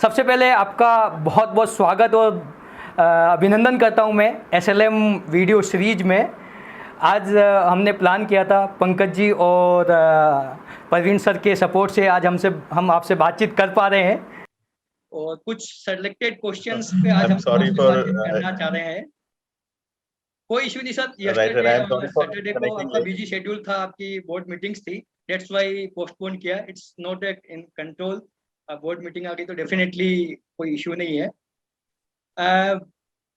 सबसे पहले आपका बहुत बहुत स्वागत और अभिनंदन करता हूं मैं एसएलएम वीडियो सीरीज में। आज हमने प्लान किया था पंकज जी और प्रवीण सर के सपोर्ट से आज हम आपसे बातचीत कर पा रहे हैं और कुछ सेलेक्टेड क्वेश्चंस पे आज हम आपसे बातचीत करना चाह रहे हैं। कोई इशू नहीं सर, यस्टरडे सैटरडे को आपका बिजी शेड्यूल था, आपकी बोर्ड मीटिंग्स थी, दैट्स व्हाई पोस्टपोन किया। It's not in control, board meeting आ गई तो डेफिनेटली कोई इशू नहीं है।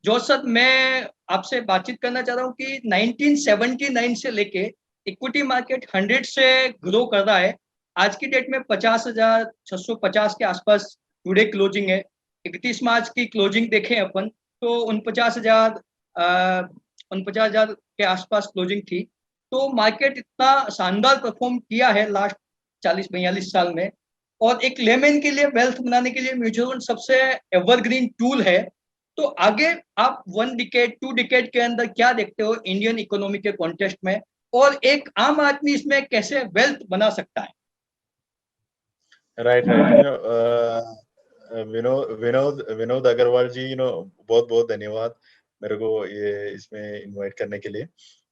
जो सर मैं आपसे बातचीत करना चाह रहा हूँ कि 1979 से लेके इक्विटी मार्केट 100 से ग्रो कर रहा है। आज की डेट में 50,650 के आसपास टुडे क्लोजिंग है। 31 मार्च की क्लोजिंग देखें अपन तो 49,000 के आसपास क्लोजिंग थी। तो मार्केट इतना शानदार परफॉर्म किया है लास्ट 40-42 साल में, और एक लेमैन के लिए वेल्थ बनाने के लिए म्यूचुअल फंड सबसे एवरग्रीन टूल है। तो आगे आप 1 डिकेड 2 डिकेड के अंदर क्या देखते हो इंडियन इकोनॉमी के कॉन्टेक्स्ट में, और एक आम आदमी इसमें कैसे वेल्थ बना सकता है? राइट विनोद अग्रवाल जी, बहुत बहुत धन्यवाद मेरे को ये इसमें इनवाइट करने के लिए।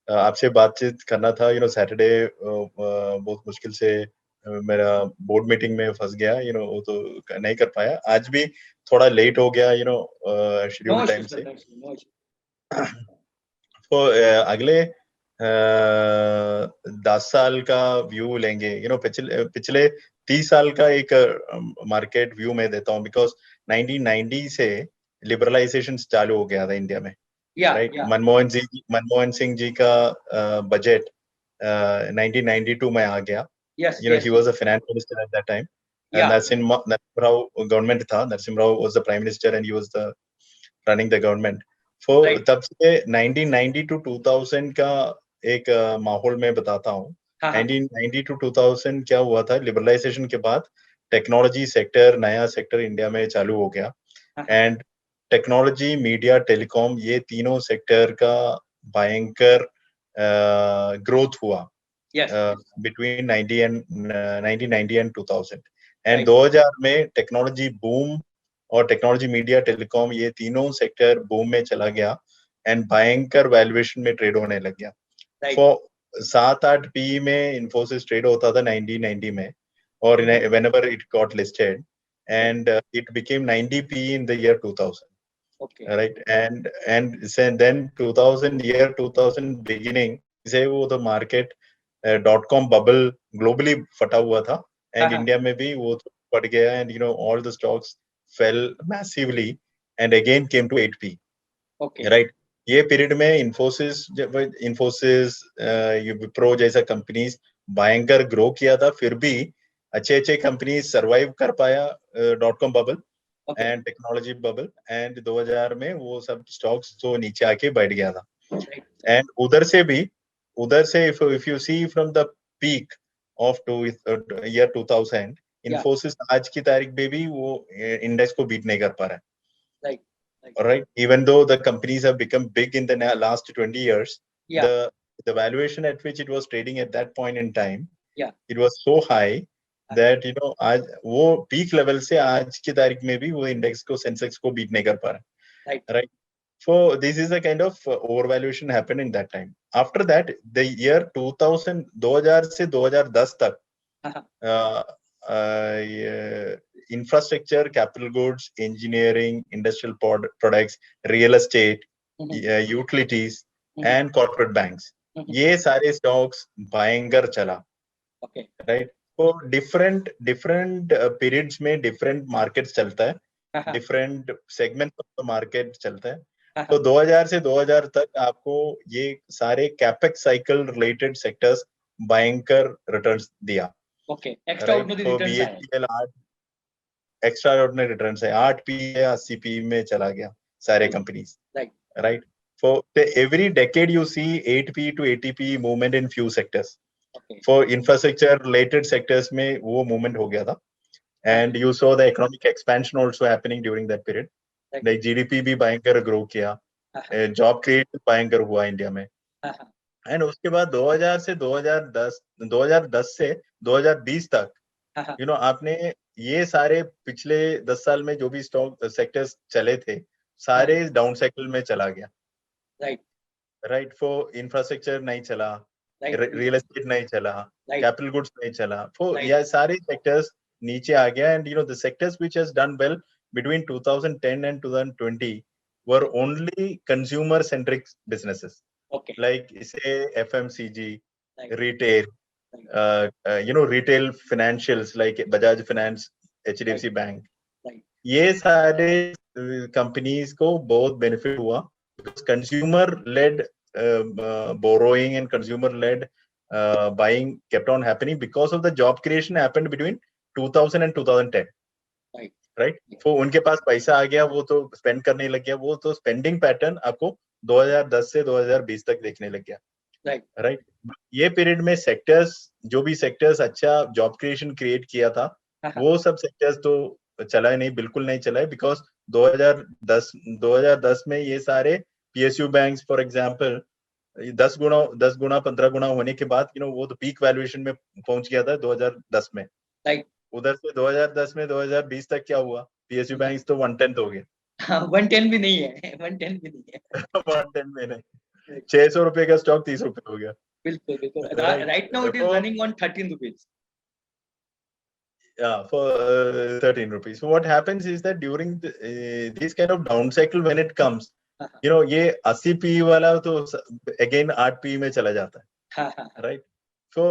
आपसे बातचीत करना था। सैटरडे बहुत मुश्किल से मेरा बोर्ड मीटिंग में फंस गया, वो तो नहीं कर पाया। आज भी थोड़ा लेट हो गया शेड्यूल टाइम से। तो अगले 10 साल का व्यू लेंगे। पिछले 30 साल का एक मार्केट व्यू में देता हूँ, बिकॉज 1990 से लिबरलाइजेशन चालू हो गया था इंडिया में, राइट। मनमोहन सिंह जी का बजट 1992 में आ गया। he was a finance minister at that time, and Narasimha Rao government था। Narasimha Rao was the prime minister and he was the running the government. तब से 1990 to 2000 का एक माहौल में बताता हूँ। 1990 to 2000 क्या हुआ था, लिबरलाइजेशन के बाद टेक्नोलॉजी सेक्टर, नया सेक्टर इंडिया में चालू हो गया। एंड टेक्नोलॉजी, मीडिया, टेलीकॉम, ये तीनों सेक्टर का भयंकर ग्रोथ हुआ बिटवीन 1990 एंड 2000। एंड 2000 में टेक्नोलॉजी बूम, और टेक्नोलॉजी, मीडिया, टेलीकॉम, ये तीनों सेक्टर बूम में चला गया एंड भयंकर वैल्यूएशन में ट्रेड होने लग गया। 7-8 पी में इन्फोसिस ट्रेड होता था 1990 में, और whenever it got listed, and it became 90 p in the year 2000. Right, and then 2000 beginning से वो तो मार्केट .com बबल ग्लोबली फटा हुआ था, एंड इंडिया में भी वो तो फट गया, and all the stocks fell massively and again came to 8p. Right, ये पीरियड में इन्फोसिस, विप्रो जैसा कंपनीज भयंकर ग्रो किया था, फिर भी अच्छे कंपनीज सरवाइव कर पाया .com bubble and technology bubble, and 2000 में वो सब स्टॉक्स तो नीचे आके बैठ गया था। एंड उधर से if you see from the peak of year 2000, Infosys आज की तारीख में भी वो इंडेक्स को बीट नहीं कर पा रहा है। Right, even though the companies have become big in the last 20 years, the valuation at which it was trading at that point in time, it was so high that आज वो peak level से आज की तारीख में भी वो index को, सेंसेक्स को बीट नहीं कर पा रहा है। Right, so this is a kind of overvaluation happened in that time. After that, the year 2000 से 2010 तक infrastructure, capital goods, engineering, industrial products, real estate, utilities, and corporate banks, ये सारे stocks भयंकर चला। Right, तो different periods में different markets चलता है, different segments of the market चलता है। तो 2000 से 2000 तक आपको ये सारे कैपेक्स साइकिल रिलेटेड सेक्टर्स भयंकर रिटर्न्स दिया। एक्स्ट्राऑर्डिनरी रिटर्न्स है, 8 पी या 80 पी में चला गया सारे companies. Right, for every decade you see 8 P to 80 P movement in few sectors. For infrastructure related sectors में वो मूवमेंट हो गया था, and you saw the economic expansion also happening during that period. Like GDP भी भयंकर grow किया, job creation भयंकर हुआ इंडिया में। एंड उसके बाद 2000 से 2010 से 2020 तक आपने ये सारे पिछले 10 साल में जो भी स्टॉक सेक्टर्स चले थे सारे डाउन साइकिल में चला गया. Right right. फॉर इंफ्रास्ट्रक्चर नहीं चला, राइट रियल एस्टेट नहीं चला, राइट कैपिटल गुड्स नहीं चला. फॉर राइट ये सारे सेक्टर्स नीचे आ गया. And the sectors which has done well between 2010 and 2020 were only consumer centric businesses, okay like say FMCG, right retail, retail financials like Bajaj Finance, HDFC right Bank. Right ये सारे companies को बहुत benefit हुआ because consumer led borrowing and consumer led buying kept on happening because of the job creation happened between 2000 and 2010. Right right. तो उनके पास पैसा आ गया, वो तो स्पेंड करने लग गया. वो तो स्पेंडिंग पैटर्न आपको 2010 से 2020 तक देखने लग गया. Right right. ये पीरियड में सेक्टर्स, जो भी सेक्टर्स अच्छा जॉब क्रिएशन क्रिएट किया था, वो सब सेक्टर्स तो चला ही नहीं, बिल्कुल नहीं चला है. बिकॉज 2010 में ये सारे PSU बैंक्स फॉर एग्जांपल 10 गुना 15 गुना होने के बाद वो तो पीक वैल्यूएशन में पहुंच गया था 2010 में. राइट उधर से 2010 में 2020 तक क्या हुआ, PSU बैंक्स तो 1/10 हो गए. 110 भी नहीं है 110 भी नहीं है 1/10 में नहीं, 600 रुपए का स्टॉक 30 रुपए हो गया. बिल्कुल बिल्कुल Right. Right now it is For- running on 13 rupees Yeah, for 13 rupees. So what happens is that during this kind of down cycle when it comes, ये 80 PE वाला तो again 8 PE में चला जाता है. Right. So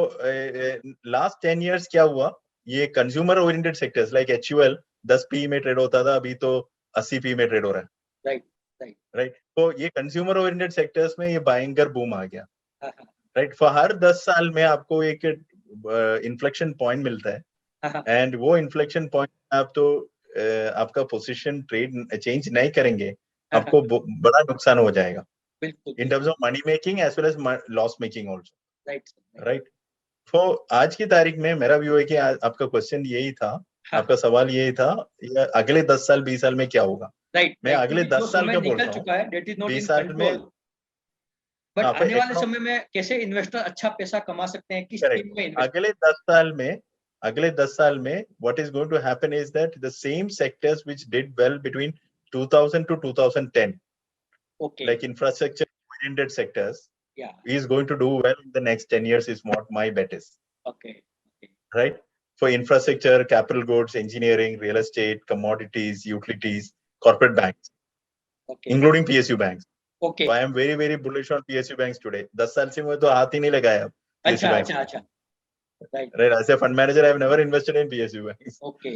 last 10 years क्या हुआ, ये consumer oriented sectors like HUL 10 PE में ट्रेड होता था, अभी तो 80 PE में ट्रेड हो रहा है. Right right right. तो ये कंज्यूमर ओरिएंटेड सेक्टर्स में ये बाइंगर बूम आ गया. हाँ, राइट. फॉर हर 10 साल में आपको एक इन्फ्लेक्शन पॉइंट मिलता है. हाँ, एंड वो इन्फ्लेक्शन पॉइंट आप तो आपका पोजीशन ट्रेड चेंज नहीं करेंगे, आपको बड़ा नुकसान हो जाएगा बिल्कुल in terms of money making as well as loss making also. Right right. तो आज की तारीख में मेरा व्यू है कि आपका क्वेश्चन यही था, आपका सवाल यही था, अगले 10 साल 20 साल में क्या होगा. राइट मैं अगले 10 साल का बोल रहा हूँ. चुका है दैट इज नॉट 20 इन साल में कंट्रोल, बट आने वाले समय में कैसे इन्वेस्टर अच्छा पैसा कमा सकते हैं, किस टीम में इन्वेस्ट. अगले 10 साल में what is going to happen is that the same sectors which did well between 2000 to 2010, okay like infrastructure oriented sectors, या is going to do well in the next 10 years is what my bet is. Okay Right. For infrastructure, capital goods, engineering, real estate, commodities, utilities, corporate banks, okay including PSU banks. Okay So I am very very bullish on PSU banks today. 10 साल से मैं तो हाथ ही नहीं लगाया PSU अच्छा banks. अच्छा अच्छा right Right. As a fund manager, I have never invested in PSU banks. Okay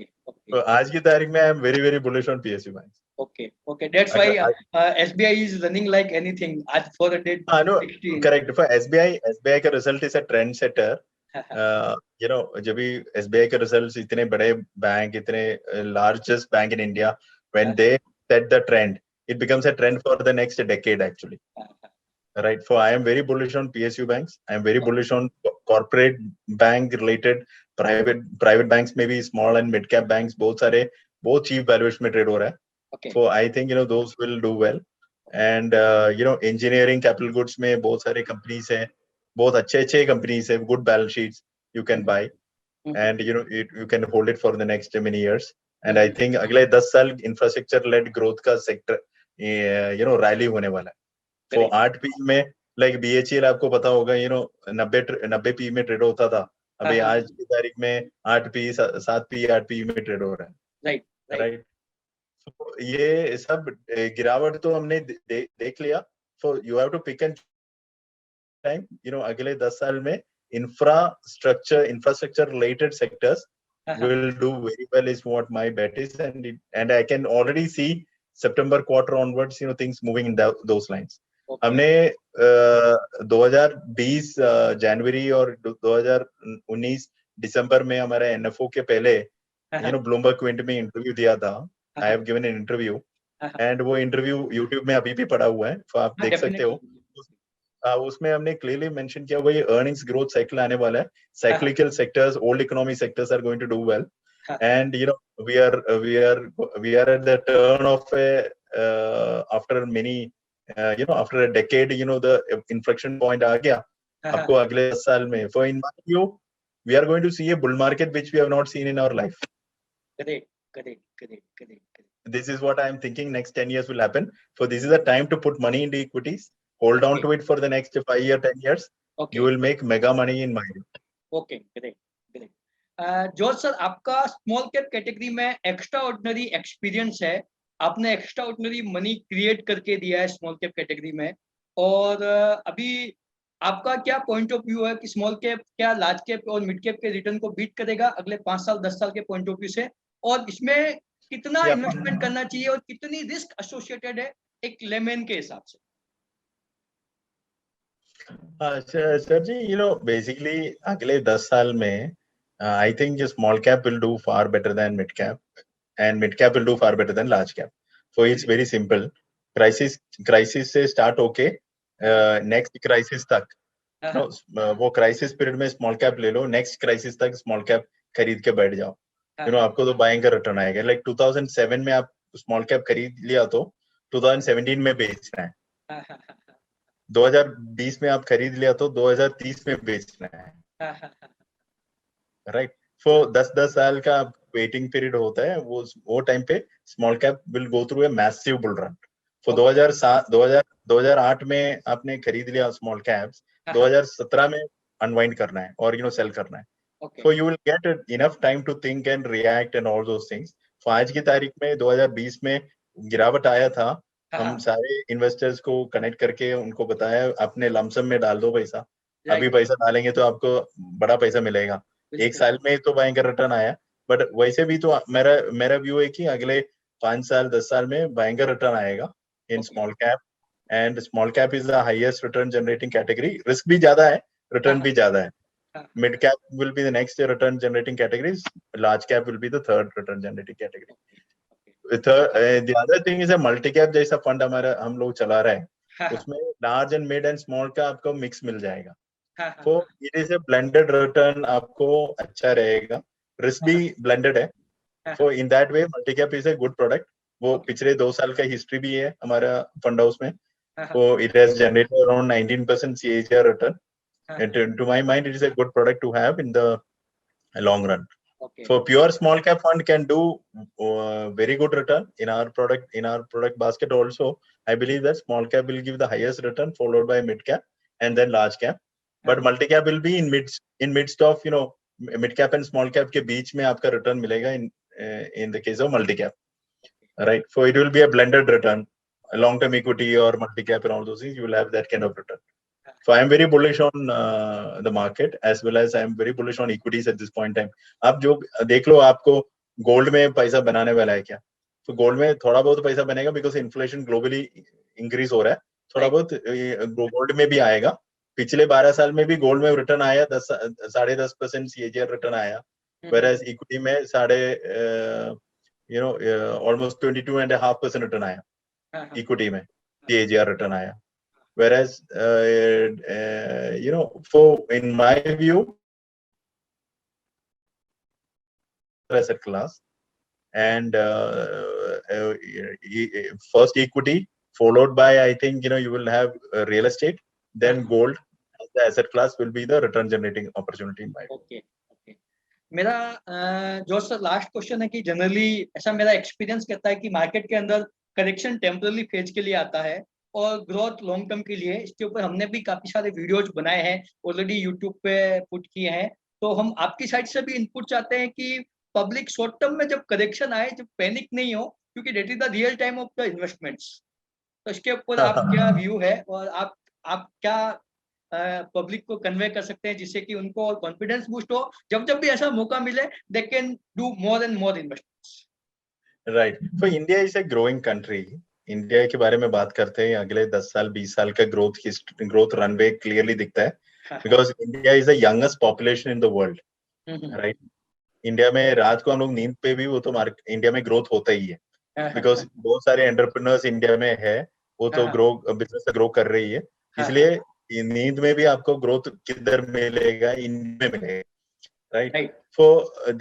तो आज की तारीख में I am very very bullish on PSU banks. okay okay that's why SBI is running like anything at 416. Correct. For SBI का result is a trend setter. जब भी SBI के results इतने बड़े बैंक, इतने largest bank in India, when they set the trend, it becomes a trend for the next decade actually. Right. So I am very bullish on PSU banks. I am very bullish on corporate bank related private banks, maybe small and mid cap banks. बहुत cheap valuation में trade हो रहा है. Okay. So I think those will do well. And engineering capital goods में बहुत सारे companies हैं, बहुत अच्छे companies हैं, good balance sheets you can buy, and you can hold it for the next many years. And I think अगले 10 साल infrastructure led growth का sector rally होने वाला है. So 8 PE में like BHEL आपको पता होगा 90 PE में ट्रेड होता था, अभी आज की तारीख में 8 PE 7 PE 8 PE में ट्रेड हो रहा है. राइट. So ये सब गिरावट तो हमने देख लिया. So you have to pick and time. अगले 10 साल में infrastructure related sectors will do very well is what my bet is, and I can already see September quarter onwards things moving in those lines. हमने 2020 जनवरी और 2019 दिसंबर में हमारे NFO के पहले Bloomberg Quint में इंटरव्यू दिया था. I have given an interview, and वो इंटरव्यू YouTube में अभी भी पड़ा हुआ है, तो आप देख सकते हो. उसमें हमने क्लियरली मेंशन किया हुआ ये अर्निंग्स ग्रोथ साइकिल आने वाला है. Cyclical sectors, old economy sectors are going to do well, and we are at the turn of after many after a decade the inflection point आ गया आपको अगले 10 साल में. So in my view we are going to see a bull market which we have not seen in our life. Correct, correct, correct, correct, correct. This is what I'm thinking next 10 years will happen. So this is the time to put money into equities, hold on Okay. to it for the next 5 year, 10 years. Okay. You will make mega money in my view. Okay, great, great. George sir, आपका small cap category में extra ordinary experience है, आपने extra ordinary money create करके दिया है small cap category में, और अभी आपका क्या पॉइंट ऑफ व्यू है कि स्मॉल कैप क्या लार्ज कैप और मिड कैप के रिटर्न को बीट करेगा अगले 5 साल 10 साल के पॉइंट ऑफ व्यू से, और इसमें कितना इन्वेस्टमेंट करना चाहिए और कितनी रिस्क एसोसिएटेड है एक लेमैन के हिसाब से? सर जी, बेसिकली अगले 10 साल में I think small cap will do far better than mid cap, and mid cap will do far better than large cap. So it's very simple, crisis से start होके नेक्स्ट क्राइसिस तक, वो crisis period में small cap ले लो, next crisis तक small cap खरीद के बैठ जाओ, आपको तो बाइंग का रिटर्न आएगा। लाइक 2007 में आप स्मॉल कैप खरीद लिया तो 2017 में बेचना है, 2020 में आप खरीद लिया तो 2030 में बेचना है, राइट। सो 10 साल का वेटिंग पीरियड होता है, वो टाइम पे small cap will go through a massive bull run. So 2008 में आपने खरीद लिया स्मॉल कैप्स, 2017 में अनवाइंड करना है और सेल करना है। So you will get enough time to think and react and all those things. So आज की तारीख में 2020 में गिरावट आया था, हम सारे इन्वेस्टर्स को कनेक्ट करके उनको बताया अपने लमसम में डाल दो पैसा, अभी पैसा डालेंगे तो आपको बड़ा पैसा मिलेगा। एक साल में तो भयंकर रिटर्न आया, बट वैसे भी तो मेरा व्यू है कि अगले 5 साल 10 साल में भयंकर रिटर्न आएगा in small cap, and small cap is the highest return generating category. Risk भी ज्यादा है, रिटर्न भी ज्यादा है। Mid cap will be the next return generating categories. Large cap will be the third return generating category. The other thing is a multi cap जैसा fund हम लोग चला रहे हैं, उसमें large and mid and small का आपको mix मिल जाएगा। तो it is a blended return, आपको अच्छा रहेगा, रिस्क भी ब्लेंडेड है। So in that way multi cap is a good product. वो पिछले 2 साल का हिस्ट्री भी है हमारा फंड हाउस में, तो it has generated around 19% CAGR return. And to my mind, it is a good product to have in the long run. So pure small cap fund can do very good return in our product basket also. I believe that small cap will give the highest return, followed by mid cap and then large cap. But multi cap will be in midst of mid cap and small cap के बीच में आपका return मिलेगा in the case of multi cap, right? So it will be a blended return, a long term equity or multi cap and all those things. You will have that kind of return. So I am very bullish on the market as well as I am very bullish on equities at this point in time. आप जो देख लो, आपको gold में पैसा बनाने वाला है क्या? तो गोल्ड में थोड़ा बहुत पैसा बनेगा बिकॉज इन्फ्लेशन ग्लोबली इंक्रीज हो रहा है, थोड़ा बहुत गोल्ड में भी आएगा। पिछले 12 साल में भी गोल्ड में रिटर्न आया 10.5% CAGR रिटर्न आया, whereas इक्विटी में ऑलमोस्ट 22.5% रिटर्न आया इक्विटी में, CAGR रिटर्न आया। Whereas, for in my view, asset class, and first equity, followed by I think you will have real estate, then gold as the asset class will be the return generating opportunity in my view. Okay. मेरा जो sir last question है कि generally ऐसा मेरा experience कहता है कि market के अंदर करेक्शन टेम्पररी फेज के लिए आता है और ग्रोथ लॉन्ग टर्म के लिए। इसके ऊपर हमने भी काफी सारे वीडियोज बनाए हैं, ऑलरेडी यूट्यूब पे पुट किए हैं। तो हम आपकी साइड से भी इनपुट चाहते हैं कि पब्लिक शॉर्ट टर्म में जब करेक्शन आए, जब पैनिक नहीं हो, क्योंकि debt is the real time of the investments. तो इसके ऊपर आप क्या व्यू है और आप क्या पब्लिक को कन्वे कर सकते हैं जिससे कि उनको कॉन्फिडेंस बूस्ट हो, जब भी ऐसा मौका मिले they can do more and more investments? Right, so India is a growing country. India के बारे में बात करते हैं, अगले 10 साल 20 साल का ग्रोथ रनवे क्लियरली दिखता है, because India is the youngest population in the world, right. India में रात को हम लोग नींद पे भी वो तो इंडिया में ग्रोथ होता ही है, बिकॉज बहुत सारे एंटरप्रेन्योर्स इंडिया में है, वो तो बिजनेस ग्रो कर रही है, इसलिए नींद में भी आपको ग्रोथ किधर मिलेगा, इनमें मिलेगा, right? So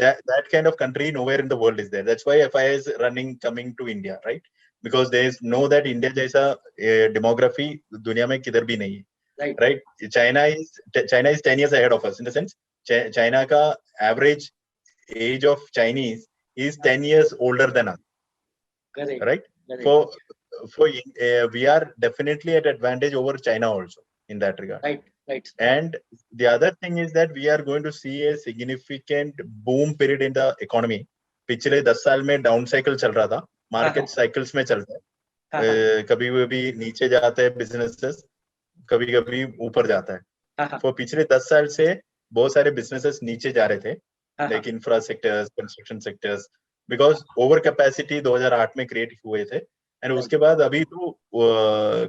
that kind of country nowhere in the world is there. That's why FI is coming to India, right? Because they know that India जैसा demography दुनिया में किधर भी नहीं है, right? China is 10 years ahead of us in the sense China का average age of Chinese is 10 years older than us. Correct. Right? Correct. We are definitely at advantage over China also in that regard. Right. And the other thing is that we are going to see a significant boom period in the economy. पिछले 10 साल में down cycle चल रहा था, market cycles में चलता है, कभी कभी नीचे जाता है बिजनेसेस, कभी कभी ऊपर जाता है. तो पिछले 10 साल से बहुत सारे बिजनेसेस नीचे जा रहे थे, like infra sectors, construction sectors, because over capacity 2008 में क्रिएट हुए थे. एंड उसके बाद अभी तो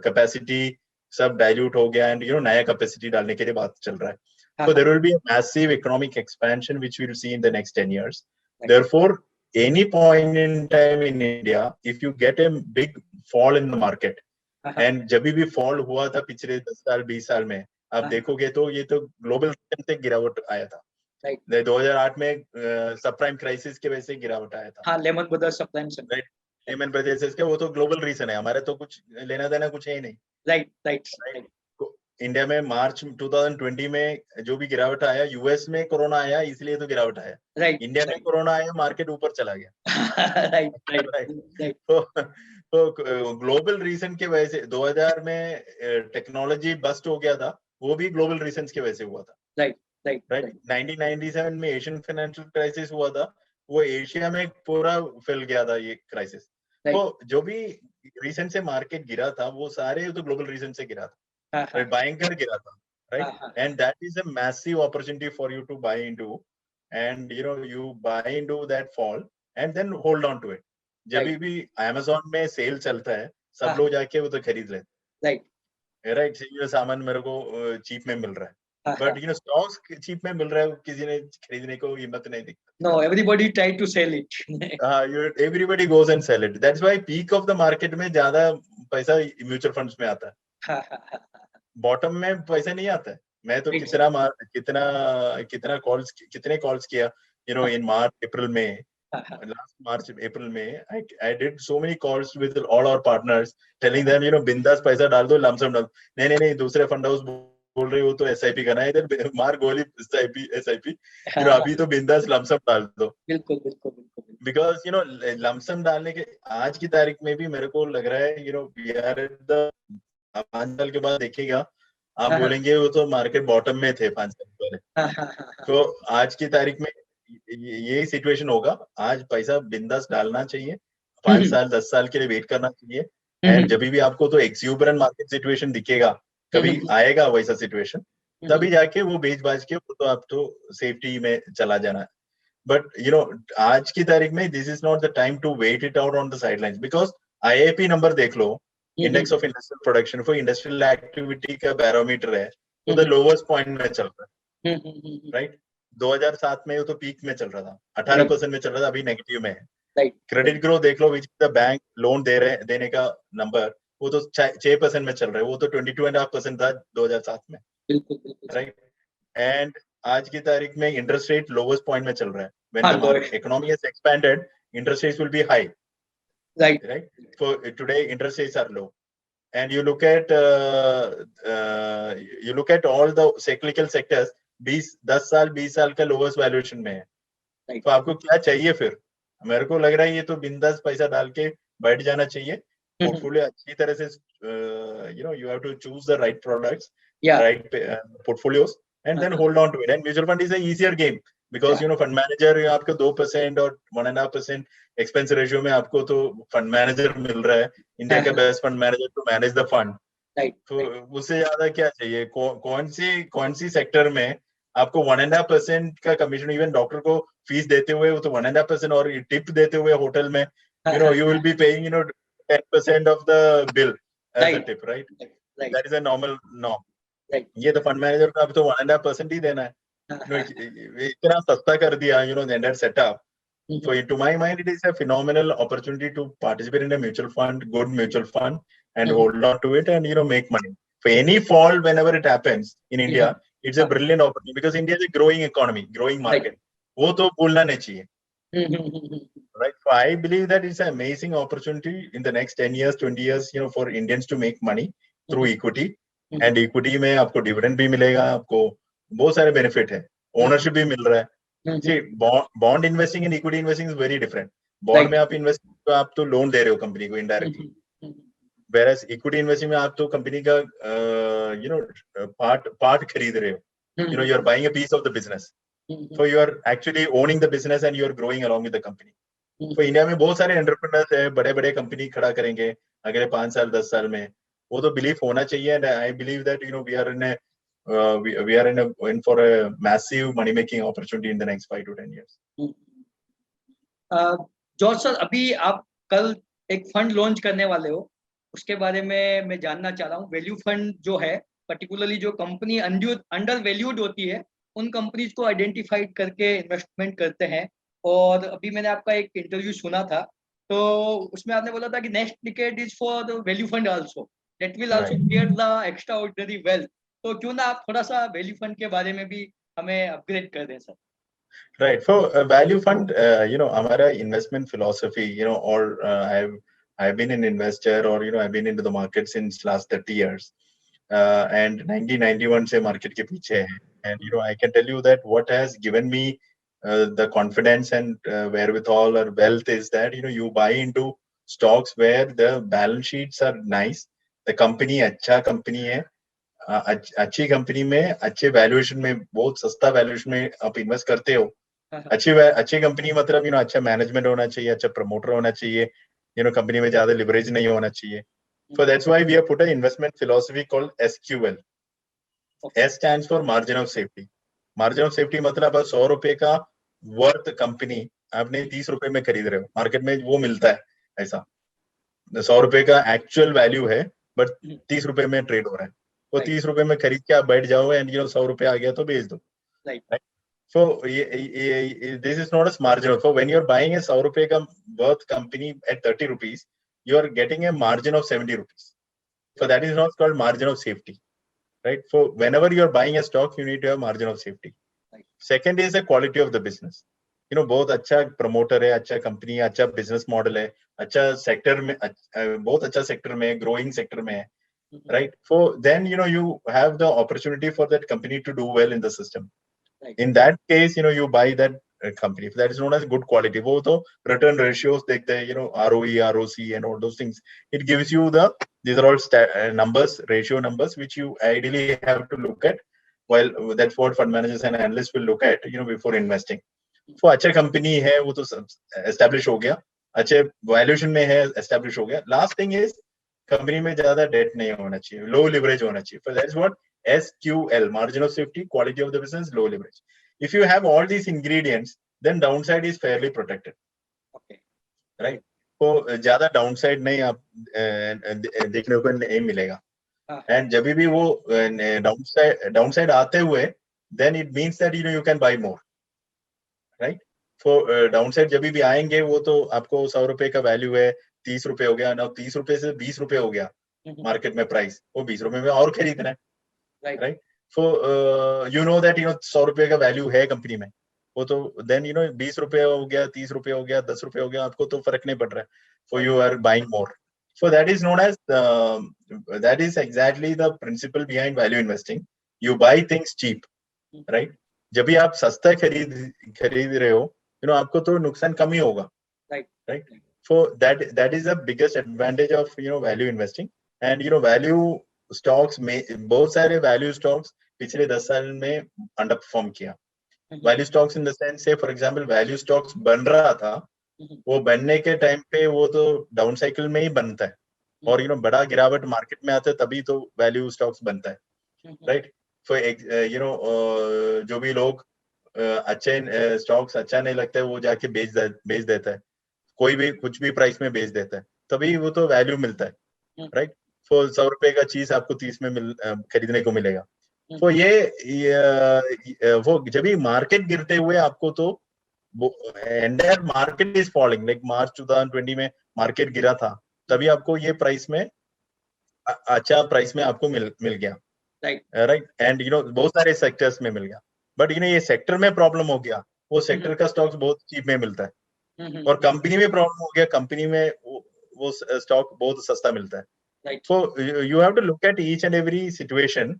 कैपेसिटी सब डाइल्यूट हो गया, एंड नया कैपेसिटी डालने के लिए बात चल रहा है. So there will be a massive economic expansion which we will see in the next 10 years. Therefore, any point in time in India, if you get a big fall in the market, and जब भी fall हुआ था पिछले 10 साल 20 साल में, आप देखोगे तो ये तो ग्लोबल से गिरावट आया था. 2008 में सब प्राइम क्राइसिस की वजह से गिरावट आया था. लेमन ब्रदर्स सब प्राइम से. लेमन ब्रदर्स के वो तो ग्लोबल रीजन है, हमारे तो कुछ लेना देना कुछ है ही नहीं. राइट. इंडिया में मार्च 2020 में जो भी गिरावट आया, यूएस में कोरोना आया इसलिए तो गिरावट आया. राइट. इंडिया में कोरोना आया, मार्केट ऊपर चला गया. राइट. तो ग्लोबल रीजन के वजह से 2000 में टेक्नोलॉजी बस्ट हो गया था, वो भी ग्लोबल रीजन की वजह से हुआ था. राइट. 1997 में एशियन फाइनेंशियल क्राइसिस हुआ था, वो एशिया में पूरा फैल गया था ये क्राइसिस. तो जो भी रीजन से मार्केट गिरा था वो सारे तो ग्लोबल रीजन से गिरा था. भयंकर गिरा था, right? And that is a massive opportunity for you to buy into, and you buy into that fall and then hold on to it. जब भी Amazon में सेल चलता है, सब लोग जाके वो तो खरीद लेते. राइट. ये सामान मेरे को चीप में मिल रहा है, बट स्टॉक्स चीप में मिल रहा है, किसी ने खरीदने को हिम्मत नहीं दिखती. No, everybody try to sell it. Everybody goes and sell it. That's why peak of the market में ज्यादा पैसा म्यूचुअल फंड्स में आता है. बॉटम में पैसा नहीं आता है. मैं तो कितने कॉल्स किया इन मार्च अप्रैल में, लास्ट मार्च अप्रैल में I did so many calls with all our partners telling them बिंदास पैसा डाल दो, लमसम डाल. नहीं दूसरे फंड हाउस बोल रहे हो तो SIP करना है, इधर मार गोली SIP अभी तो बिंदास लमसम डाल दो. बिल्कुल. बिकॉज लमसम डालने के आज की तारीख में भी मेरे को लग रहा है we are at the 5 साल के बाद देखिएगा, आप बोलेंगे वो तो मार्केट बॉटम में थे 5 साल पहले. तो आज की तारीख में ये सिचुएशन होगा. आज पैसा बिंदास डालना चाहिए, 5 साल 10 साल के लिए वेट करना चाहिए. एंड जब भी आपको तो एक्सुबरेंट मार्केट सिचुएशन दिखेगा, कभी आएगा वैसा सिचुएशन, तभी जाके वो बेच बाज के तो आप तो सेफ्टी में चला जाना है. बट आज की तारीख में this is not the time to wait it out on the sidelines, because IIP number देख लो, index of industrial production for industrial activity का बैरोमीटर है, तो द लोवेस्ट पॉइंट में चल रहा है. राइट. 2007 में वो तो पीक में चल रहा था, 18% में चल रहा था, अभी नेगेटिव में है. क्रेडिट ग्रोथ देख लो, विच द बैंक लोन देने का नंबर, वो तो 6% में चल रहा है, वो तो 22.5% था 2007 में. राइट. एंड आज की तारीख में इंटरेस्ट रेट लोवेस्ट पॉइंट में चल रहा है. When the economy has expanded, interest rates will be high. Right. For today, interest rates are low, and you look at all the cyclical sectors. 10 साल 20 साल का लोवेस्ट वैल्यूएशन में है. तो आपको क्या चाहिए फिर? मेरे को लग रहा है ये तो बिंदास पैसा डाल के बैठ जाना चाहिए. पोर्टफोलियो अच्छी तरह से you have to choose the right products, right portfolios, and then hold on to it. And mutual fund is a easier game because fund manager आपको 2% और 1.5% एक्सपेंस रेशियो में आपको तो फंड मैनेजर मिल रहा है, इंडिया का best fund manager to manage the fund. तो उससे ज्यादा क्या चाहिए? कौन सी सेक्टर में आपको 1.5% का कमीशन, इवन डॉक्टर को फीस देते हुए वो तो 1.5% और टिप देते हुए होटल में you will be paying 10% of the bill as a tip, right? That is a normal norm. ये तो फंड मैनेजर को अब तो 1.5% ही देना है. इतना सस्ता कर दिया the entire setup. So to my mind, it is a phenomenal opportunity to participate in a mutual fund, good mutual fund, and hold on to it and make money. For any fall, whenever it happens in India, it's a brilliant opportunity because India is a growing economy, growing market. वो तो भूलना नहीं चाहिए. Right. So I believe that it's an amazing opportunity in the next 10 years, 20 years, for Indians to make money through equity. And equity में आपको dividend भी मिलेगा, आपको बहुत सारे benefit है, ownership भी मिल रहा है. See, bond investing and equity investing is very different. Right. Bond में आप इन्वेस्ट तो आप तो लोन दे रहे हो कंपनी को इनडायरेक्टली, whereas equity investing में आप तो कंपनी का you know part खरीद रहे हो. You know, you are buying a piece of the business. So you are actually owning the business and you are growing along with the company. तो India में बहुत सारे एंटरप्रेन्योर्स है, बड़े बड़े कंपनी खड़ा करेंगे अगले 5 साल 10 साल में. वो तो बिलीव होना चाहिए. And I believe that you know we are in for a massive money making opportunity in the next 5 to 10 years. George sir, अभी आप कल एक फंड लॉन्च करने वाले हो, उसके बारे में मैं जानना चाह रहा हूँ. वैल्यू फंड जो है, पर्टिकुलरली जो कंपनी अंडर वैल्यूड होती है, उन कंपनीज को आइडेंटिफाइड करके इन्वेस्टमेंट करते हैं. और अभी मैंने आपका एक इंटरव्यू सुना था, तो उसमें आपने बोला था कि next decade is for the value fund also, that will also create the extra ordinary wealth. तो क्यों ना आप थोड़ा सा वैल्यू फंड के बारे में भी हमें अपग्रेड कर दें sir. Right. For value fund, you know, हमारा investment philosophy, you know, or I've been an investor, or you know, I've been into the market since last 30 years, and 1991 से market के पीछे है. And you know, I can tell you that what has given me the confidence and wherewithal or wealth is that you know, you buy into stocks where the balance sheets are nice, the company अच्छा company है, अच्छी company में अच्छे valuation में, बहुत सस्ता valuation में आप इन्वेस्ट करते हो. अच्छी कंपनी मतलब यू नो अच्छा मैनेजमेंट होना चाहिए, अच्छा प्रमोटर होना चाहिए, यू नो कंपनी में ज्यादा लिवरेज नहीं होना चाहिए. So that's why we have put an investment philosophy called SQL. S stands for margin of safety. Margin of safety मतलब 100 रुपए का वर्थ कंपनी आपने 30 रुपए में खरीद रहे हो, मार्केट में वो मिलता है ऐसा. 100 रुपए का एक्चुअल वैल्यू है, बट 30 रुपए में ट्रेड हो रहा है. वो 30 रुपए में खरीद के आप बैठ जाओ एंड यू नो 100 रुपए आ गया तो बेच दो. Right. So this is not a margin. So when you're buying a 100 रुपए का worth company at 30 rupees, you are getting a margin of 70 rupees. So that is not called margin of safety, right? So whenever you are buying a stock, you need to have margin of safety. Right. Second is the quality of the business. You know, बहुत अच्छा promoter है, अच्छा company, अच्छा business model है, अच्छा sector में, बहुत अच्छा sector में, growing sector में है, right? So then you know you have the opportunity for that company to do well in the system. Right. In that case, you know, you buy that company. That is known as good quality. वो तो return ratios देखते हैं, you know, ROE, ROC and all those things. It gives you these are all numbers, ratio numbers, which you ideally have to look at. Well, that's what fund managers and analysts will look at, you know, before investing. So अच्छा company है, वो तो establish हो गया, अच्छे valuation में है, establish हो गया. Last thing is कंपनी में ज्यादा debt नहीं होना चाहिए, low leverage होना चाहिए. So that's what SQL, margin of safety, quality of the business, low leverage. If you have all these ingredients, then downside is fairly protected. Okay. Right? तो ज्यादा downside नहीं आप देखने को नहीं मिलेगा. And जब भी वो downside आते हुए, then it means that you know you can buy more. Right? So downside जब भी आएंगे, वो तो आपको 100 रुपए का वैल्यू है, 30 रुपए हो गया ना, 30 रुपए से 20 रुपए हो गया मार्केट में प्राइस, वो 20 रुपए में और खरीदना है. Right? So you know that you know 100 रुपए का वैल्यू है कंपनी में, वो तो then you know 20 रुपए हो गया, 30 रुपए हो गया, 10 रुपए हो गया, आपको तो फर्क नहीं पड़ रहा है. So you are buying more. So that is known as that is exactly the principle behind value investing. You buy things cheap, right? जब भी आप सस्ता खरीद रहे हो, you know आपको तो नुकसान कम ही होगा. Right? So that is the biggest advantage of you know value investing. And you know value stocks में बहुत सारे value stocks पिछले 10 साल में अंडर परफॉर्म किया. Value stocks in the sense, say for example value stocks बन रहा था, वो बनने के टाइम पे वो तो डाउन साइकिल में ही बनता है, और you know बड़ा गिरावट मार्केट में आता है तभी तो value stocks बनता है. Right? So you know जो भी लोग अच्छे stocks अच्छा नहीं लगता है, वो जाके बेच देता है, कोई भी कुछ भी प्राइस में बेच देता है, तभी वो तो वैल्यू मिलता है. राइट? तो 100 रुपए का चीज आपको 30 में खरीदने को मिलेगा. तो ये वो जब भी मार्केट गिरते हुए आपको तो entire market is falling, like March 2020 में मार्केट गिरा था, तभी आपको ये प्राइस में अच्छा प्राइस में आपको मिल गया. राइट? एंड यू नो बहुत सारे सेक्टर्स में मिल गया, बट यू नो ये सेक्टर में प्रॉब्लम हो गया, वो सेक्टर का स्टॉक्स बहुत चीप में मिलता है, और कंपनी में प्रॉब्लम हो गया, कंपनी में वो स्टॉक बहुत सस्ता मिलता है. So you have to look at each and every situation,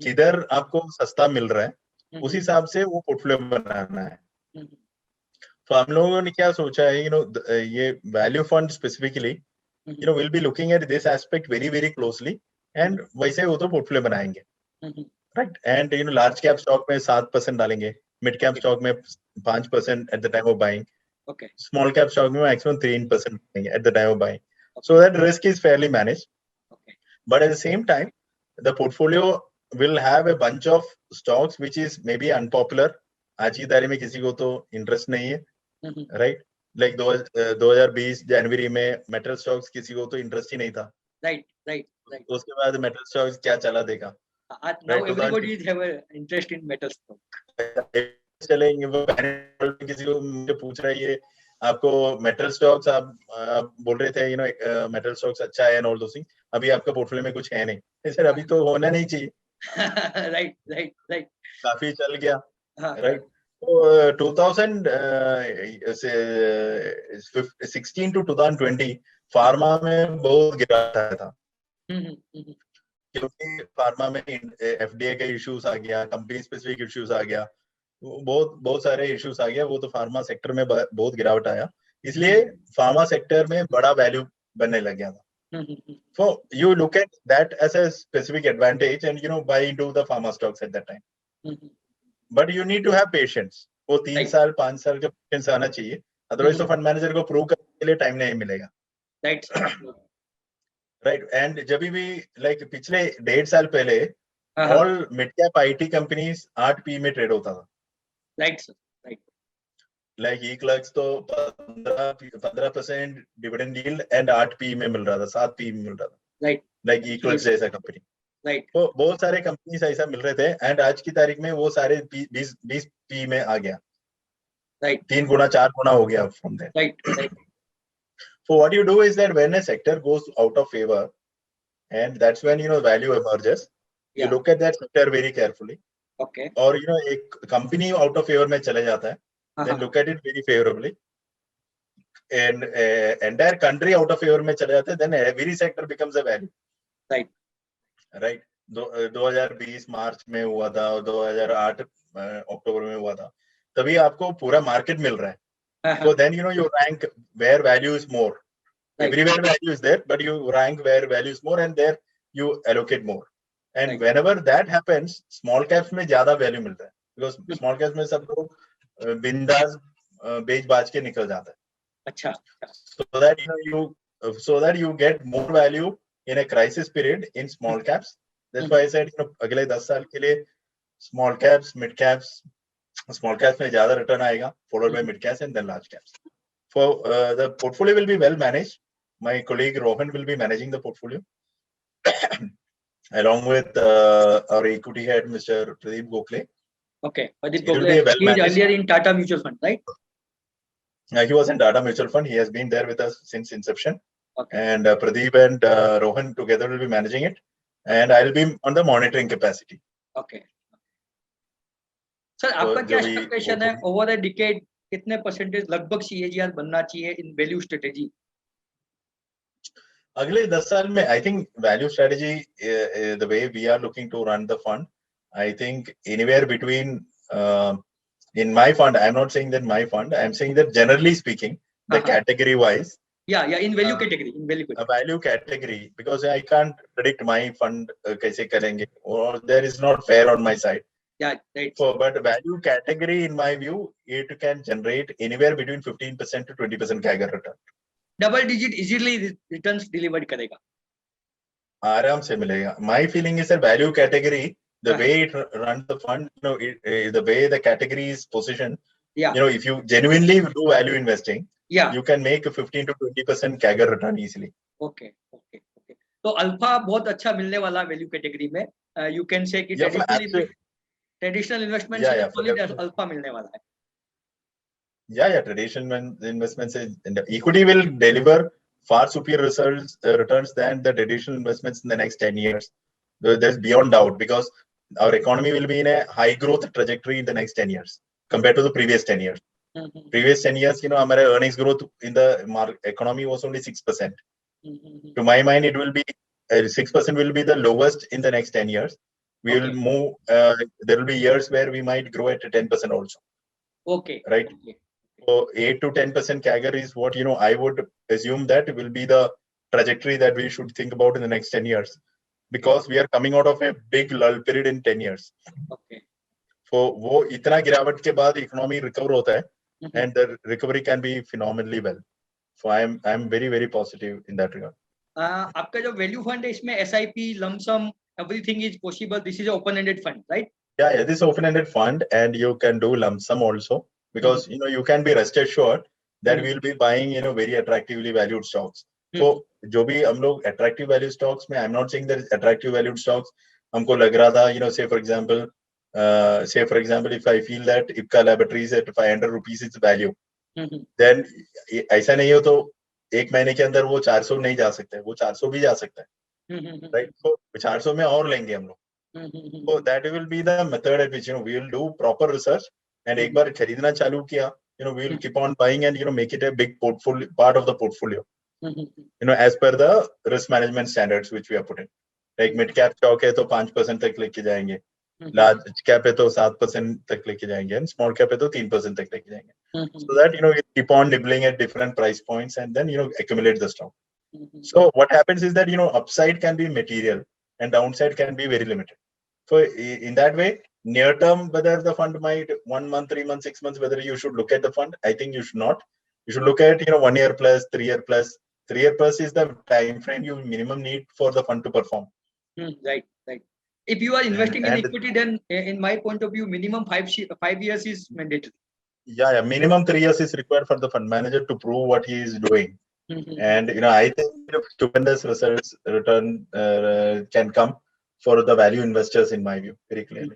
किधर आपको सस्ता मिल रहा है, उस हिसाब से वो पोर्टफोलियो बनाना है. तो हम लोगों ने क्या सोचा है, ये value fund specifically, will be looking at this aspect very very closely, and वैसे वो तो पोर्टफोलियो बनाएंगे, right. And large cap stock में 7% डालेंगे, मिड कैप स्टॉक में 5% at the time of buying, Okay. small cap stock में maximum 3% at the time of buying. So that risk is fairly managed. Okay. But at the same time, the portfolio will have a bunch of stocks which is maybe unpopular. आज की तारीख में किसी को तो interest नहीं है, right. Like 2020 जनवरी में मेटल स्टॉक्स किसी को तो इंटरेस्ट ही नहीं था, राइट राइट राइट. उसके बाद मेटल स्टॉक्स क्या चला देखा, Now everybody is have an interest in metal stock. चलेंगे. वो किसी को मुझे पूछ रहा है, ये आपको मेटल स्टॉक्स, आप बोल रहे थे मेटल स्टॉक्स अच्छा है एंड ऑल दोस थिंग्स, अभी आपका पोर्टफोलियो में कुछ है नहीं. सर अभी तो होना नहीं चाहिए. Right right right. काफी चल गया, राइट. तो 2016 टू 2020 फार्मा में बहुत गिरावट आया था, क्योंकि फार्मा में एफडीए के इश्यूज आ गया, कंपनी स्पेसिफिक इश्यूज आ गया, बहुत सारे इश्यूज आ गया. वो तो फार्मा सेक्टर में बहुत गिरावट आया, इसलिए फार्मा सेक्टर में बड़ा वैल्यू बनने लग गया था. So you look at that as a specific advantage and buy into the pharma stocks at that time. But you need to have patience. वो 3 साल 5 साल का पेशेंस आना चाहिए, अदरवाइज तो फंड मैनेजर को प्रूव करने के लिए टाइम नहीं मिलेगा, राइट राइट. एंड जब भी लाइक पिछले 1.5 साल पहले all mid cap IT companies 8 P में ट्रेड होता था, right sir, right. Like E-Clerx तो 15% डिविडेंड यील्ड एंड 8 पी में मिल रहा था, 7 पी में मिल रहा था, राइट. लाइक E-Clerx जैसा कंपनी, राइट. तो बहुत सारे कंपनीज ऐसा मिल रहे थे. एंड आज की तारीख में वो सारे 20 पी में आ गया, राइट. 3 गुना 4 गुना हो गया from there. Right right. So what you do is that when a sector goes out of favor, and that's when value emerges, you Yeah. look at that sector very carefully. Okay. और एक company out of favour में चले जाता है, then look at it very favorably. And entire country out of favor में चले जाते हैं, then every sector becomes a value. Right. Right. 2020 मार्च में हुआ था और 2008 अक्टूबर में हुआ था, तभी आपको पूरा मार्केट मिल रहा है. So then you rank where value is more. Right. Everywhere value is there, but you rank where value is more, and there you allocate more. And right. Whenever that happens, small caps में ज्यादा value मिलता है, because small caps में सब लोग बिंदास बेच बाज के निकल जाता है. अच्छा. So that you get more value in a crisis period in small caps. That's why I said अगले 10 साल के लिए small caps, mid caps. Small caps में ज्यादा रिटर्न आएगा, followed by mid caps and then large caps. For the portfolio will be well managed. My colleague Rohan will be managing the portfolio along with our equity head Mr. Pradeep Gokhale. Okay, Pradeep Gokhale, he is earlier in Tata Mutual Fund, right? He was in Tata Mutual Fund. He has been there with us since inception. Okay. And Pradeep and Rohan together will be managing it, and I'll be on the monitoring capacity. Okay. Sir आपका क्या expectation है over a decade, कितने percentage लगभग CAGR बनना चाहिए इन value strategy? अगले 10 साल में I think value strategy, the way we are looking to run the fund, I think anywhere between, in my fund, I'm not saying that my fund, I'm saying that generally speaking, the category wise, in value category, a value category, because I can't predict my fund कैसे करेंगे, or there is not fair on my side. Yeah, right. So, but value category, in my view, it can generate anywhere between 15% to 20% CAGR return. Double digit easily returns delivered करेगा. आराम से मिलेगा. My feeling is that value category, the way it runs the fund, the way the category is positioned, if you genuinely do value investing, you can make a 15 to 20% CAGR return easily. Okay. तो alpha बहुत अच्छा मिलने वाला value category में, you can say कि traditional investment से solid alpha मिलने वाला है. Traditional investments in equity will deliver far superior returns than the traditional investments in the next 10 years. There's beyond doubt, because our economy will be in a high growth trajectory in the next 10 years compared to the previous 10 years. Previous 10 years, our earnings growth in the economy was only 6%. To my mind, it will be 6% will be the lowest in the next 10 years. We will move, there will be years where we might grow at 10% also. Okay. right? Okay. So 8 to 10% CAGR is what, I would assume that will be the trajectory that we should think about in the next 10 years, because we are coming out of a big lull period in 10 years. Okay. So वो इतना गिरावट के बाद economy recover होता है, Mhm. and the recovery can be phenomenally well. So I'm very, very positive in that regard. आपका जो value fund है इसमें SIP, lump sum, everything is possible. This is open ended fund, right? Yeah, this is open-ended fund, and you can do lump sum also, because you can be rest assured that we'll be buying very attractively valued stocks. So जो भी हम लोग attractive value stocks में, I'm not saying that attractive valued stocks हमको लग रहा था, say for example, if I feel that Ipca Laboratories at 500 rupees its value, then ऐसा नहीं हो तो एक महीने के अंदर वो 400 नहीं जा सकता है, वो 400 भी जा सकता है, right? So 400 में और लेंगे हम लोग. So that will be the method at which we will do proper research, and एक बार खरीदना चालू किया, we will keep on buying and make it a big portfolio, part of the portfolio, as per the risk management standards which we are putting. Like mid cap stock है तो 5% तक लेके जाएंगे, large cap है तो 7% तक लेके जाएंगे, and small cap है तो 3% तक लेके जाएंगे, so that we keep on nibbling at different price points and then accumulate the stock. So what happens is that upside can be material and downside can be very limited. So in that way, near term, whether the fund might 1 month, 3 months, 6 months, whether you should look at the fund, I think you should not. You should look at 1 year plus, 3 year plus. 3 year plus is the time frame you minimum need for the fund to perform. Right. If you are investing in equity, then in my point of view, minimum 5 years is mandatory. Yeah, minimum 3 years is required for the fund manager to prove what he is doing. And I think stupendous return can come for the value investors in my view, very clearly.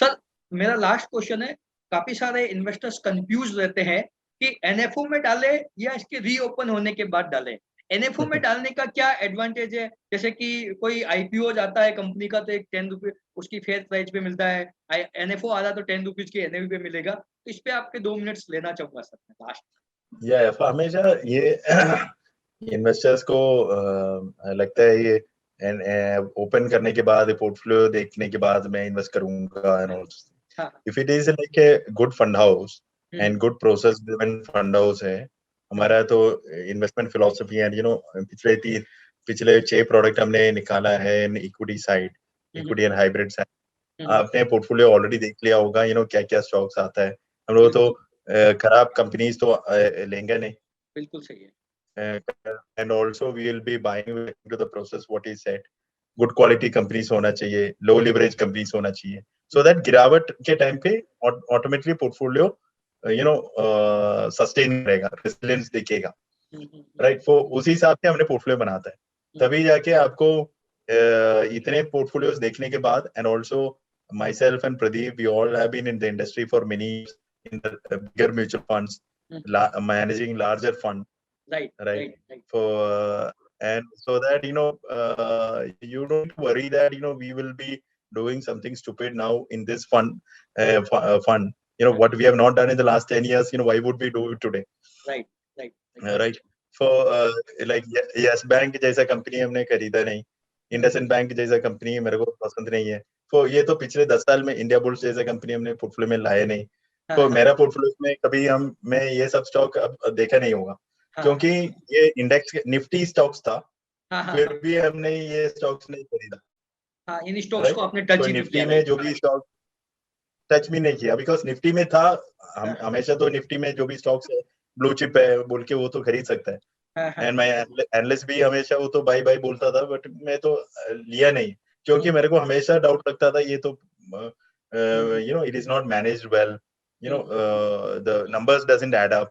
Sir, मेरा last question है, काफी सारे investors confuse रहते हैं कि NFO में डाले या इसके रीओपन होने के बाद डाले. NFO में डालने का क्या एडवांटेज है? जैसे कि कोई IPO जाता है कंपनी का तो एक 10 रुपए उसकी फेयर प्राइस पे मिलता है, NFO आ रहा तो 10 रुपीज की NAV पे मिलेगा. तो इस पे आपके 2 मिनट्स लेना चाहूंगा सर लास्ट. हमेशा ये इन्वेस्टर्स को लगता है ये ओपन करने के बाद, पोर्टफोलियो देखने के बाद मैं इन्वेस्ट करूंगा, and also if it is like a good fund house and good process driven fund house है हमारा, तो इन्वेस्टमेंट फिलॉसफी एंड पिछले 6 प्रोडक्ट हमने निकाला है in equity side, equity and hybrid side. आपने पोर्टफोलियो ऑलरेडी देख लिया होगा, क्या क्या स्टॉक्स आता है. हम लोग तो खराब कंपनीज तो लेंगे नहीं. बिल्कुल सही है. And also we will be buying into the process what is said. Good quality companies होना चाहिए, low leverage companies होना चाहिए, so that गिरावट के टाइम पे automatically portfolio sustain करेगा, resilience दिखेगा, right? So उसी हिसाब से हमने portfolio बनाता है, तभी जाके आपको इतने portfolios देखने के बाद, and also myself and Pradeep, we all have been in the industry for many years in the bigger mutual funds, managing larger fund. Right. For and so that you don't worry that we will be doing something stupid now in this fund. What we have not done in the last 10 years, why would we do it today? Right. For like Yes Bank जैसा company हमने खरीदा नहीं, IndusInd bank जैसा company मेरे को पसंद नहीं है. तो ये तो पिछले 10 साल में इंडिया बुल्स जैसा कंपनी हमने पोर्टफोलियो में लाए नहीं. तो मेरा पोर्टफोलियो में कभी मैं ये सब स्टॉक अब देखा नहीं होगा, क्योंकि ये इंडेक्स निफ्टी स्टॉक्स था, फिर भी हमने ये स्टॉक्स नहीं खरीदा. इन स्टॉक्स को आपने टच ही नहीं निफ्टी में जो भी स्टॉक टच भी नहीं किया, बिकॉज निफ्टी में था. हम हमेशा तो निफ्टी में जो भी स्टॉक्स है ब्लू चिप है बोल के वो तो खरीद सकता है, एंड मैं एनालिस्ट भी हमेशा वो तो बाय बोलता था, बट मैं तो लिया नहीं, क्योंकि मेरे को हमेशा डाउट लगता था ये तो it is not managed well, the numbers doesn't add up.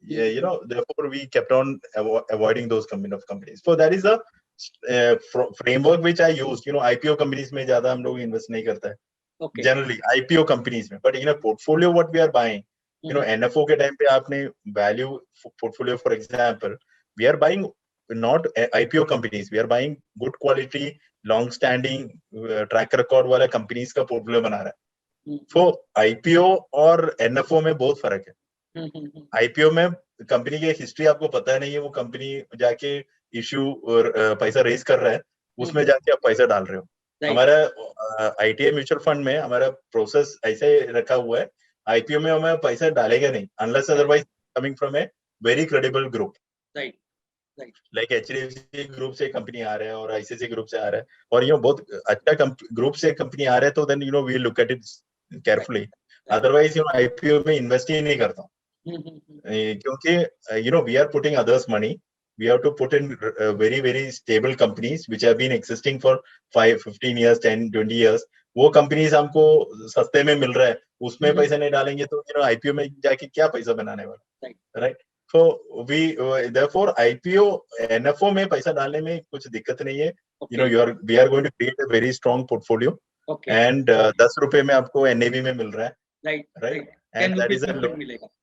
Therefore we kept on avoiding those kind of companies. So that is the framework which I used. IPO companies में ज्यादा हम लोग इन्वेस्ट नहीं करता है, generally IPO companies में. But in a portfolio what we are buying, NFO के time पे आपने value portfolio, for example, we are buying not IPO companies, we are buying good quality long standing track record वाला companies का portfolio बना रहा है. तो IPO और NFO में बहुत फर्क है. IPO में कंपनी की हिस्ट्री आपको पता नहीं है, वो कंपनी जाके इश्यू और पैसा रेज कर रहा है, उसमें जाके आप पैसा डाल रहे हो. हमारा ITA म्यूचुअल फंड में हमारा प्रोसेस ऐसे रखा हुआ है आईपीओ में हमें पैसा डालेगा नहीं unless otherwise coming from a very credible group right like HDFC group से कंपनी आ रहा है और आईसीआईसी ग्रुप से आ रहा है और बहुत अच्छा ग्रुप से कंपनी आ रहा है तो then we look at it carefully otherwise IPO में इन्वेस्ट ही नहीं करता क्योंकि we are putting others money we have to put in very very stable companies which have been existing for 15 years 10 20 years वो companies हमको सस्ते में मिल रहा है उसमें पैसा नहीं डालेंगे तो आईपीओ में जाके क्या पैसा बनाने वाला right so we therefore IPO NFO में पैसा डालने में कुछ दिक्कत नहीं है we are going to create a very strong portfolio and 10 रुपए में आपको एनएवी में मिल रहा है राइट एंड दैट इज मिलेगा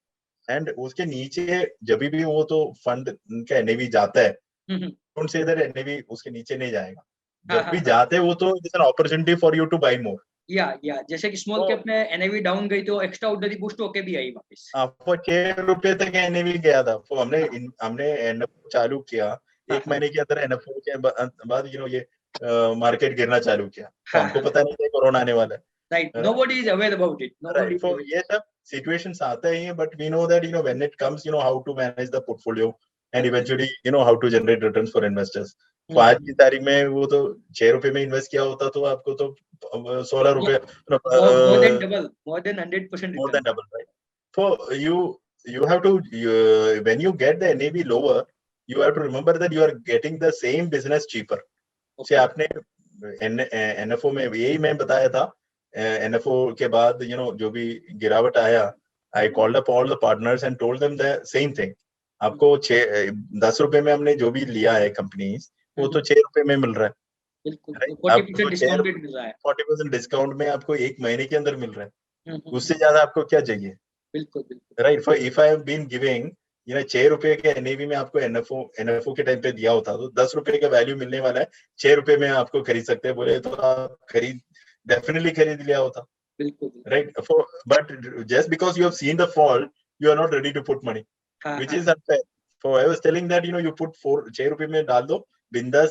एंड उसके नीचे जब भी वो तो फंड का एनएवी जाता है डोंट से दैट एनएवी उसके नीचे नहीं जाएगा जब भी जाते हैं वो तो it's an opportunity for you to buy more या जैसे कि स्मॉल कैप में एनएवी डाउन गई तो एक्स्ट्रा ऑर्डर बूस्ट होके भी आई वापस आपको 6 रुपए तक एनएवी गया था तो हमने एनएफओ चालू किया एक महीने के अंदर एनएफओ के बाद ये मार्केट गिरना चालू किया तो हमको पता नहीं था कोरोना आने वाला है right nobody is aware about it right so ये सब situations आते हैं but we know that when it comes how to manage the portfolio and eventually how to generate returns for investors तो आज की तारीख में वो तो 6 रुपए में इन्वेस्ट किया होता तो आपको तो 16 रुपए more than 100% more than double right so you have to when you get the NAV lower you have to remember that you are getting the same business cheaper से आपने NFO में यही मैं बताया था NFO के बाद जो भी गिरावट आया I called up all the partners and told them the same thing आपको 10 रुपए में हमने जो भी लिया है कंपनीज वो तो 6 रुपए में मिल रहा है बिल्कुल 40% डिस्काउंटेड मिल रहा है 40% डिस्काउंट में आपको एक महीने के अंदर मिल रहा है उससे ज्यादा आपको क्या चाहिए बिल्कुल right for if I have been giving 6 रुपए के एनएवी में आपको एनएफओ के टाइम पे दिया होता तो 10 रुपए का वैल्यू मिलने वाला है 6 रुपए में आपको खरीद सकते हैं बोले तो आप डेफिनेटली खरीद लिया होता right but just because you have seen the fall you are not ready to put money which is unfair so I was telling that you put 6 रुपए में डाल दो बिंदास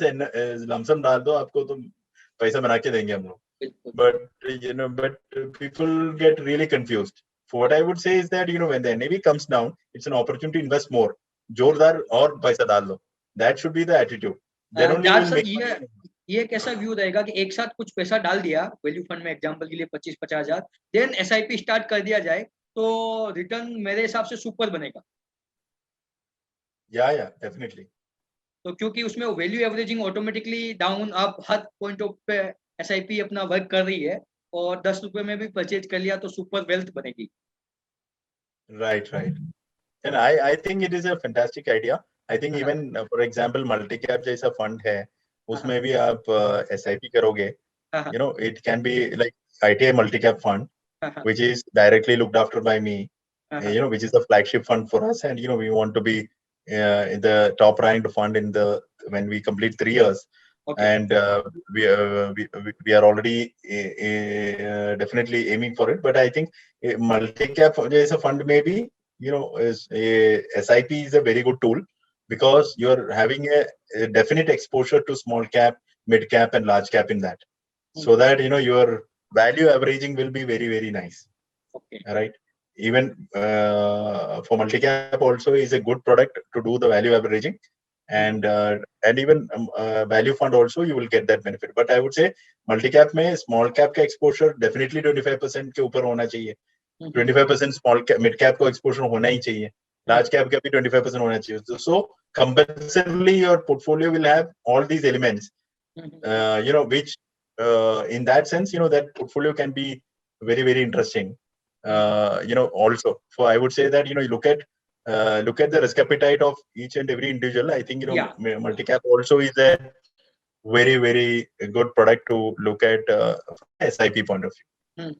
लमसम डाल दो आपको तो पैसा बना के देंगे हम लोग but people get really confused so what I would say is that when the NAV comes down it's an opportunity to invest more जोरदार और पैसा डाल दो that should be the attitude then only you will make money. ये कैसा view रहेगा कि एक साथ कुछ पैसा डाल दिया वैल्यू फंड में एग्जांपल के लिए 25-50 हजार देन एसआईपी स्टार्ट कर दिया जाए तो रिटर्न मेरे हिसाब से सुपर बनेगा या डेफिनेटली तो क्योंकि उसमें value averaging automatically down up her point of पे एसआईपी अपना वर्क कर रही है और 10 रुपए में भी परचेज कर लिया तो सुपर वेल्थ बनेगी right and I think it is a fantastic idea I think even for example multi cap जैसा फंड है उसमें भी आप SIP करोगे it can be like ITI multi cap fund which is directly looked after by me which is the flagship fund for us and we want to be in the top ranked fund in the when we complete 3 years and we are already definitely aiming for it but I think multi cap as a fund maybe SIP is a very good tool because you're having a definite exposure to small cap, mid cap, and large cap in that, so that your value averaging will be very very nice. Okay. Right. Even for multi cap also is a good product to do the value averaging, and even value fund also you will get that benefit. But I would say multi cap में small cap का exposure definitely 25% के ऊपर होना चाहिए. 25% small cap, mid cap को exposure होना ही चाहिए. Large cap का भी 25% होना चाहिए. So compulsively your portfolio will have all these elements, which in that sense, that portfolio can be very very interesting. Also, so I would say that you look at the risk appetite of each and every individual. I think multi cap also is a very very good product to look at SIP point of view.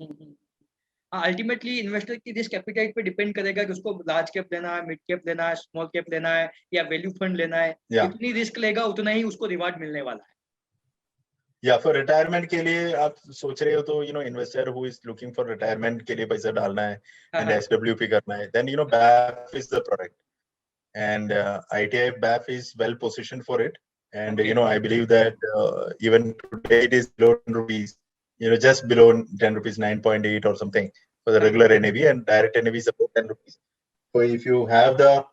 Ultimately investor की risk appetite पे depend करेगा कि उसको large cap लेना है, mid cap लेना है, small cap लेना है या वैल्यू फंड लेना है. जितनी रिस्क लेगा उतना ही उसको रिवार्ड मिलने वाला है. या फिर रिटायरमेंट के लिए आप सोच रहे हो तो investor who is looking for retirement के लिए पैसा डालना है एंड SWP करना है then BAF is the product and ITI BAF is well positioned for it and I believe that even today it is below 10 rupees just below 10 rupees 9.8 or something for the regular NAV, and direct NAV is about 10 rupees. So if you have the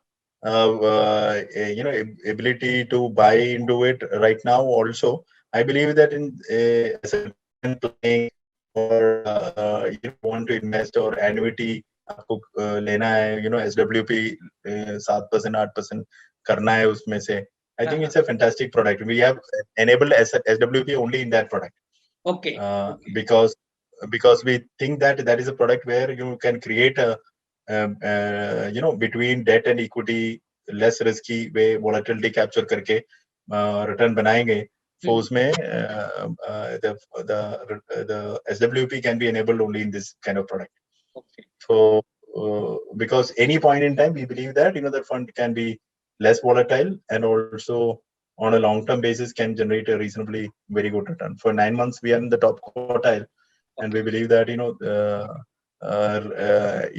ability to buy into it right now also, I believe that in as a dividend planning or you want to invest or annuity आपको लेना है, SWP 7% 8% करना है उसमें से, I think it's a fantastic product. We have enabled SWP only in that product. Okay. Because we think that is a product where you can create a between debt and equity less risky way volatility capture करके return बनाएंगे. So उसमें the SWP can be enabled only in this kind of product. Okay. So because any point in time we believe that the fund can be less volatile and also on a long-term basis can generate a reasonably very good return. For 9 months we are in the top quartile, and we believe that it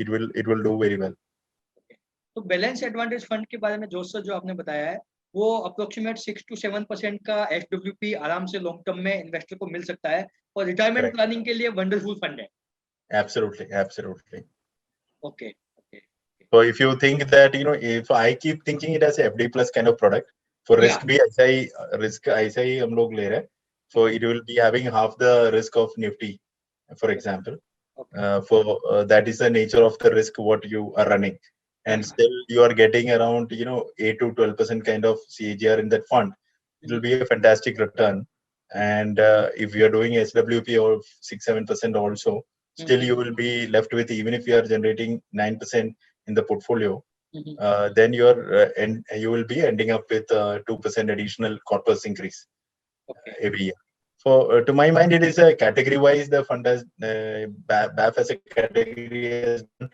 will do very well. तो balance advantage fund के बारे में जो आपने बताया है वो approximate 6 to 7% का SWP आराम से लॉन्ग टर्म में इन्वेस्टर को मिल सकता है और रिटायरमेंट प्लानिंग के लिए वंडरफुल फंड है. Absolutely. Okay. So if you think that if I keep thinking it as a FD plus kind of product, for risk भी ऐसा ही हम लोग ले रहे हैं. So it will be having half the risk of Nifty, for example. For that is the nature of the risk what you are running, and still you are getting around 8 to 12% kind of CAGR in that fund. It will be a fantastic return. And if you are doing SWP or 6-7% also, still you will be left with, even if you are generating 9% in the portfolio, then you will be ending up with 2% additional corpus increase every year. So to my mind, it is a category wise. The fund has BAF as a category has done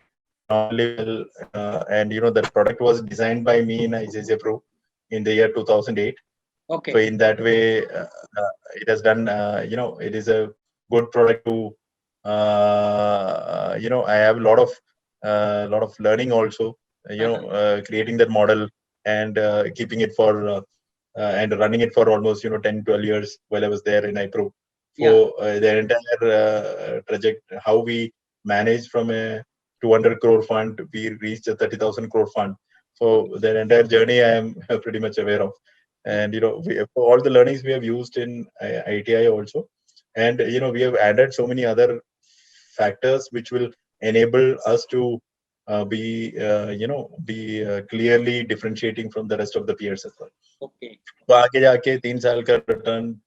normally well, and the product was designed by me in ICICI Pro in the year 2008. Okay. So in that way, it has done. It is a good product to. I have a lot of learning also. Creating that model and keeping it for and running it for almost 10-12 years while I was there in iPro. So the entire trajectory, how we managed from a 200 crore fund, we reached a 30,000 crore fund. So the entire journey I am pretty much aware of. And all the learnings we have used in ITI also, and we have added so many other factors which will enable us to be clearly differentiating from the rest of the peers as well. Okay. तो आगे जाके 3 साल का return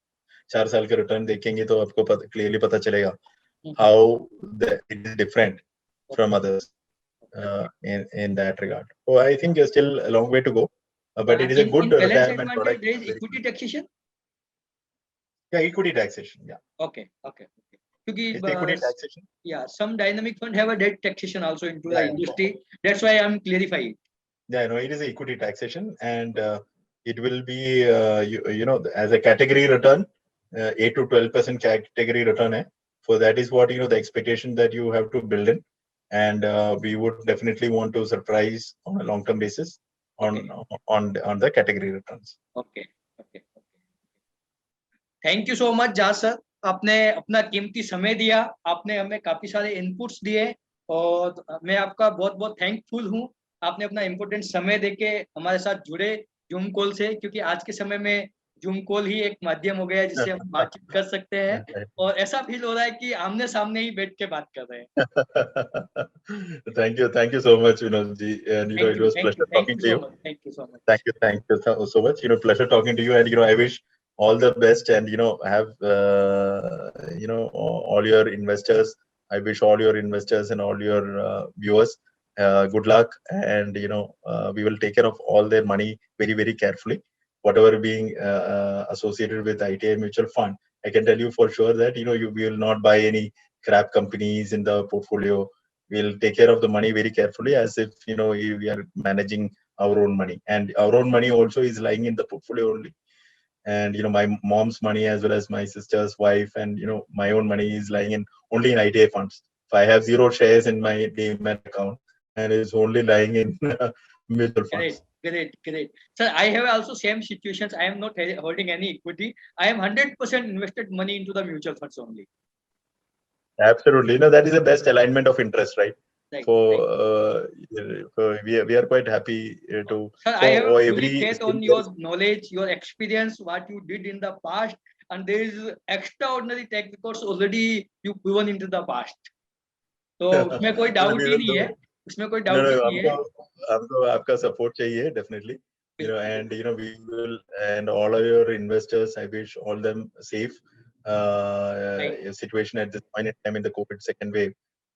4 साल का return देखेंगे तो आपको क्लियरली पता चलेगा how it is different from others in that regard. So I think there's still a long way to go. But it is a good retirement product. There is equity taxation? Yeah, equity taxation. Yeah. Okay. It's equity taxation. Yeah, some dynamic fund have a debt taxation also into the industry. That's why I'm clarifying. Yeah, no, it is equity taxation, and it will be as a category return, 8 to 12% category return. So that is what the expectation that you have to build in, and we would definitely want to surprise on a long-term basis on the category returns. Okay. Thank you so much, Jaz sir. आपने अपना कीमती समय दिया, आपने हमें काफी सारे inputs दिए और मैं आपका बहुत बहुत थैंकफुल हूँ. आपने अपना इम्पोर्टेंट समय देके हमारे साथ जुड़े जूम कॉल से, क्योंकि आज के समय में जूम कॉल ही एक माध्यम हो गया है जिससे हम बातचीत कर सकते हैं और ऐसा फील हो रहा है कि आमने सामने ही बैठ के बात कर रहे हैं. Thank you so much, Vinod ji, and it was pleasure talking to you. Thank you so much. Thank you so much. Pleasure talking to you, and I wish all the best, and have all your investors. I wish all your investors and all your viewers good luck, and we will take care of all their money very, very carefully. Whatever being associated with ITI mutual fund, I can tell you for sure that we will not buy any crap companies in the portfolio. We'll take care of the money very carefully, as if we are managing our own money, and our own money also is lying in the portfolio only. And my mom's money as well as my sister's wife and my own money is lying only in ITI funds. So I have 0 shares in my Demat account, and it's only lying in mutual funds. Great. Sir, I have also same situations. I am not holding any equity. I am 100% invested money into the mutual funds only. Absolutely. You know, that is the best alignment of interest, right? Right, For we are quite happy to. Sir, So I have or fully every faith skill on your knowledge, your experience, what you did in the past, and there is extraordinary track records already you proven into the past. तो उसमें कोई No, doubt we he will नहीं do. है, उसमें कोई No, doubt no, ही नहीं है. हमको आपका support चाहिए definitely. You know, बिल्कुल, and you know we will, and all of your investors, I wish all them safe Right. situation at this point in time in the COVID second wave.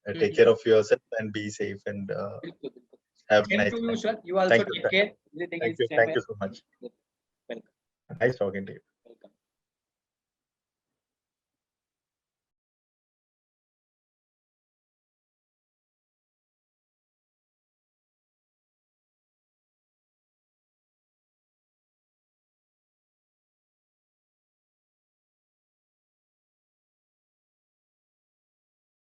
Take Mhm. care of yourself and be safe and बिल्कुल, बिल्कुल. have a Same nice to you, time. sir. You also Thank you, take sir. care. Everything is same. Thank you so much. Welcome. Nice talking to you.